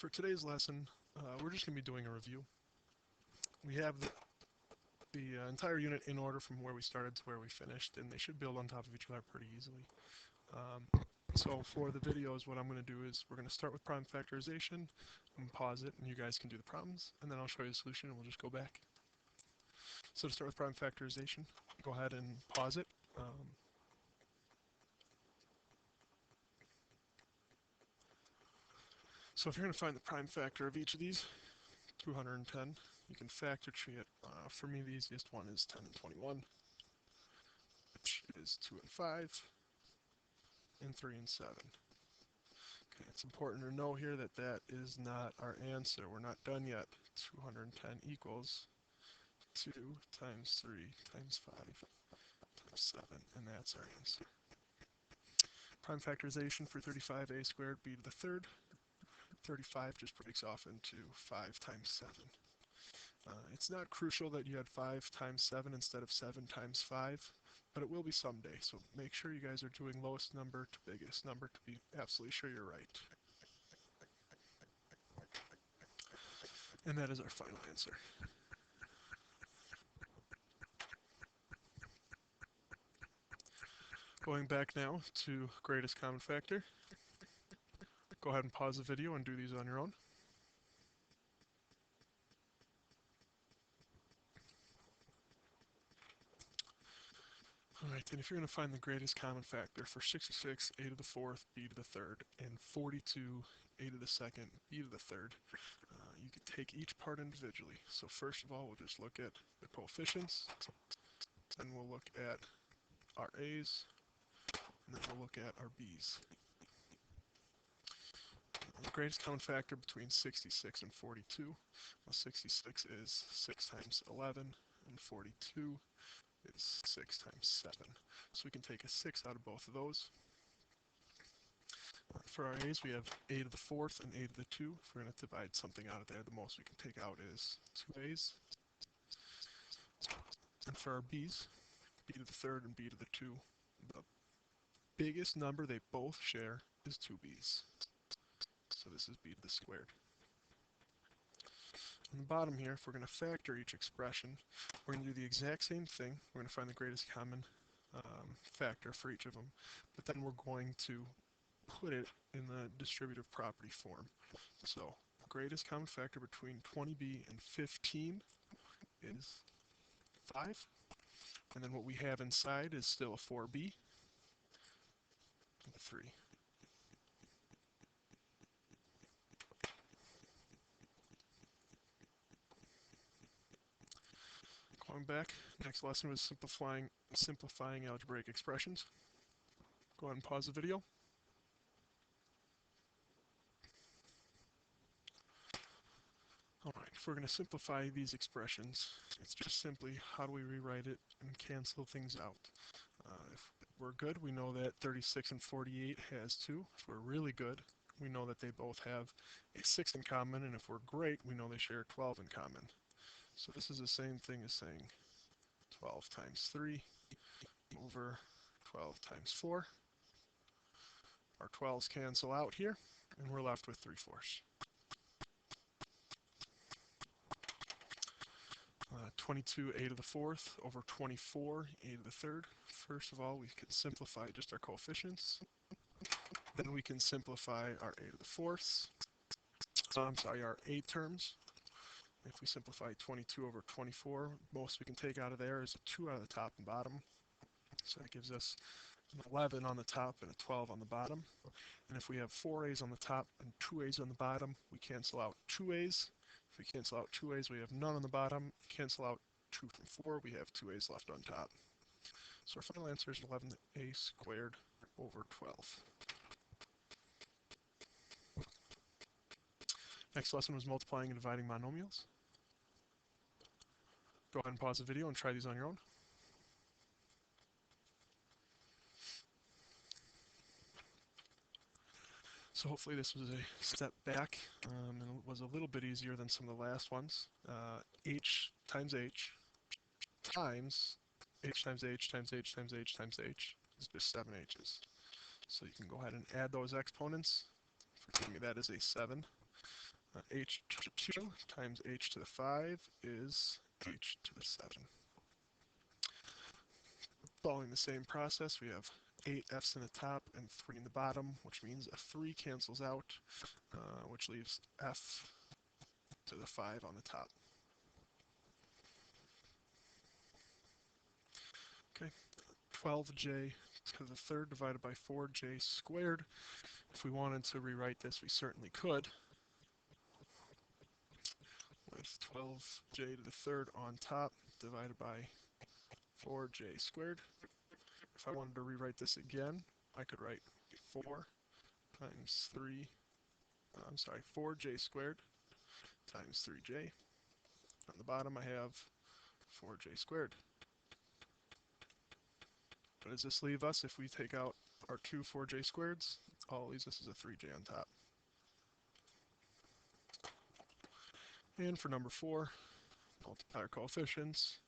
for today's lesson, we're just going to be doing a review. We have the entire unit in order from where we started to where we finished, and they should build on top of each other pretty easily. So for the videos, what I'm going to do is we're going to start with prime factorization and pause it, and you guys can do the problems, and then I'll show you the solution, and we'll just go back. So to start with prime factorization, go ahead and pause it. So if you're going to find the prime factor of each of these, 210, you can factor tree it. For me, the easiest one is 10 and 21, which is 2 and 5, and 3 and 7. Okay, it's important to know here that that is not our answer. We're not done yet. 210 equals 2 times 3 times 5 times 7, and that's our answer. Prime factorization for 35a squared b to the third. 35 just breaks off into 5 times 7. It's not crucial that you had 5 times 7 instead of 7 times 5, but it will be someday, so make sure you guys are doing lowest number to biggest number to be absolutely sure you're right. And that is our final answer. Going back now to greatest common factor. Go ahead and pause the video and do these on your own. Alright, and if you're going to find the greatest common factor for 66, a to the fourth, b to the third, and 42, a to the second, b to the third, you can take each part individually. So first of all, we'll just look at the coefficients, then we'll look at our a's, and then we'll look at our b's. The greatest common factor between 66 and 42, well, 66 is 6 times 11, and 42 is 6 times 7. So we can take a 6 out of both of those. For our a's, we have a to the fourth and a to the 2. If we're going to divide something out of there, the most we can take out is 2 a's. And for our b's, b to the third and b to the 2, the biggest number they both share is 2 b's. So this is b to the squared. On the bottom here, if we're going to factor each expression, we're going to do the exact same thing. We're going to find the greatest common factor for each of them, but then we're going to put it in the distributive property form. So the greatest common factor between 20b and 15 is 5, and then what we have inside is still a 4b and a 3. Going back, next lesson was simplifying algebraic expressions. Go ahead and pause the video. Alright, if we're going to simplify these expressions, it's just simply how do we rewrite it and cancel things out. If we're good, we know that 36 and 48 has 2. If we're really good, we know that they both have a 6 in common, and if we're great, we know they share 12 in common. So this is the same thing as saying 12 times 3 over 12 times 4. Our 12s cancel out here, and we're left with 3/4. 22 a to the fourth over 24 a to the third. First of all, we can simplify just our coefficients. Then we can simplify our a to the fourths. Our a terms. If we simplify 22 over 24, most we can take out of there is a 2 out of the top and bottom. So that gives us an 11 on the top and a 12 on the bottom. And if we have 4 a's on the top and 2 a's on the bottom, we cancel out 2 a's. If we cancel out 2 a's, we have none on the bottom. Cancel out 2 from 4, we have 2 a's left on top. So our final answer is 11a squared over 12. Next lesson was multiplying and dividing monomials. Go ahead and pause the video and try these on your own. So hopefully this was a step back and it was a little bit easier than some of the last ones. H times H times H times H times H times H times H is just 7 H's. So you can go ahead and add those exponents. Forgive me, that is a 7. h to the 2 times h to the 5 is h to the 7. Following the same process, we have 8 f's in the top and 3 in the bottom, which means a 3 cancels out, which leaves f to the 5 on the top. Okay, 12j to the third divided by 4j squared. If we wanted to rewrite this, we certainly could, with 12j to the third on top divided by 4j squared. If I wanted to rewrite this again, I could write 4 times 3, 4j squared times 3j. On the bottom I have 4j squared. What does this leave us if we take out our two 4j squareds? All it leaves us is a 3j on top. And for number 4, multiply our coefficients,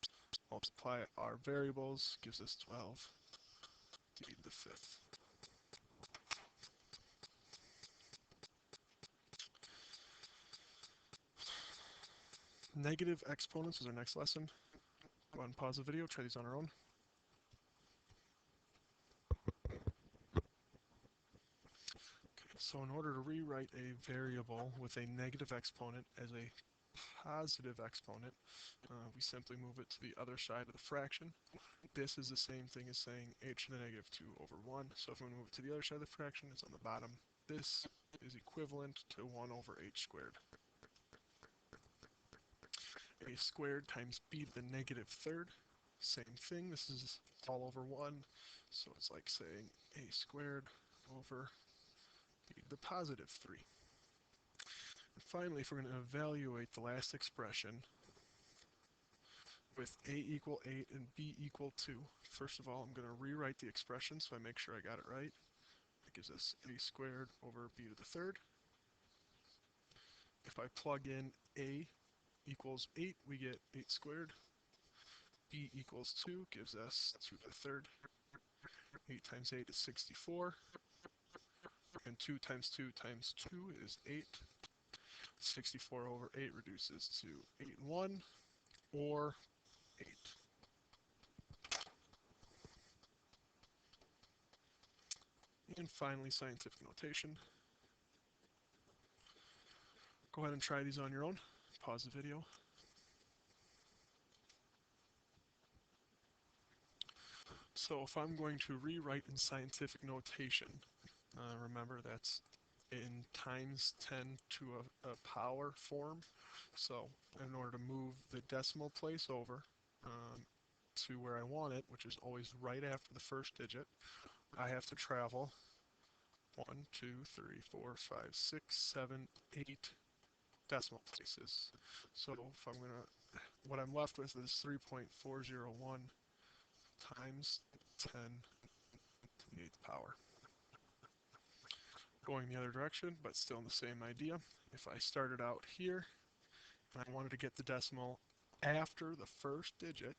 multiply our variables, gives us 12 d to the 5th. Negative exponents is our next lesson. Go ahead and pause the video, try these on our own. Okay, so in order to rewrite a variable with a negative exponent as a positive exponent, we simply move it to the other side of the fraction. This is the same thing as saying h to the negative 2 over 1. So if we move it to the other side of the fraction, it's on the bottom. This is equivalent to 1 over h squared. A squared times b to the negative third. Same thing, this is all over 1. So it's like saying a squared over b to the positive 3. And finally, if we're going to evaluate the last expression with a equal 8 and b equal 2, first of all, I'm going to rewrite the expression so I make sure I got it right. That gives us a squared over b to the third. If I plug in a equals 8, we get 8 squared. B equals 2 gives us 2 to the third. 8 times 8 is 64. And 2 times 2 times 2 is 8. 64 over 8 reduces to 8 and 1, or 8. And finally, scientific notation. Go ahead and try these on your own. Pause the video. So if I'm going to rewrite in scientific notation, remember that's in times 10 to a power form. So in order to move the decimal place over to where I want it, which is always right after the first digit, I have to travel 1, 2, 3, 4, 5, 6, 7, 8 decimal places. So if I'm gonna, what I'm left with is 3.401 times 10 to the 8th power. Going the other direction, but still in the same idea. If I started out here and I wanted to get the decimal after the first digit,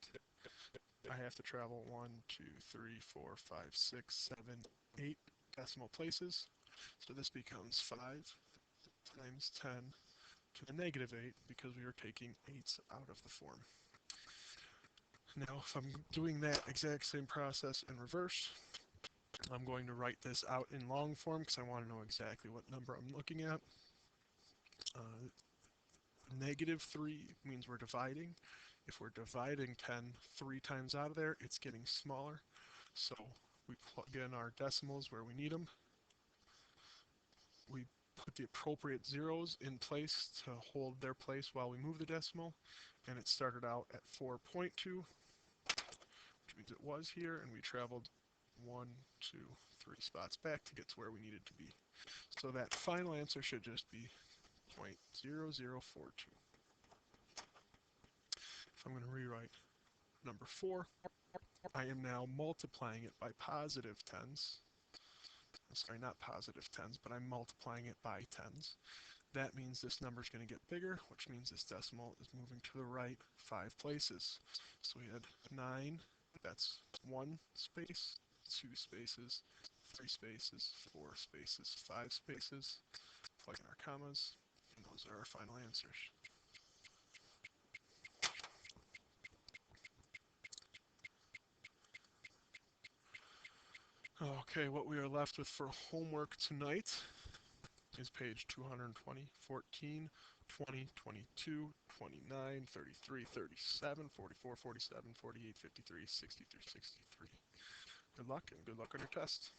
I have to travel 1, 2, 3, 4, 5, 6, 7, 8 decimal places. So this becomes 5 times 10 to the negative 8 because we are taking 8s out of the form. Now, if I'm doing that exact same process in reverse, I'm going to write this out in long form because I want to know exactly what number I'm looking at. Negative 3 means we're dividing. If we're dividing 10 3 times out of there, it's getting smaller. So we plug in our decimals where we need them. We put the appropriate zeros in place to hold their place while we move the decimal. And it started out at 4.2, which means it was here, and we traveled 1, 2, 3 spots back to get to where we needed to be. So that final answer should just be 0.0042. If I'm going to rewrite number 4, I am now multiplying it by positive tens. Sorry, not positive tens, but I'm multiplying it by tens. That means this number is going to get bigger, which means this decimal is moving to the right 5 places. So we had 9, that's 1 space, 2 spaces, 3 spaces, 4 spaces, 5 spaces. Plug in our commas, and those are our final answers. Okay, what we are left with for homework tonight is page 220, 14, 20, 22, 29, 33, 37, 44, 47, 48, 53, 60 through 63. Good luck and good luck on your test.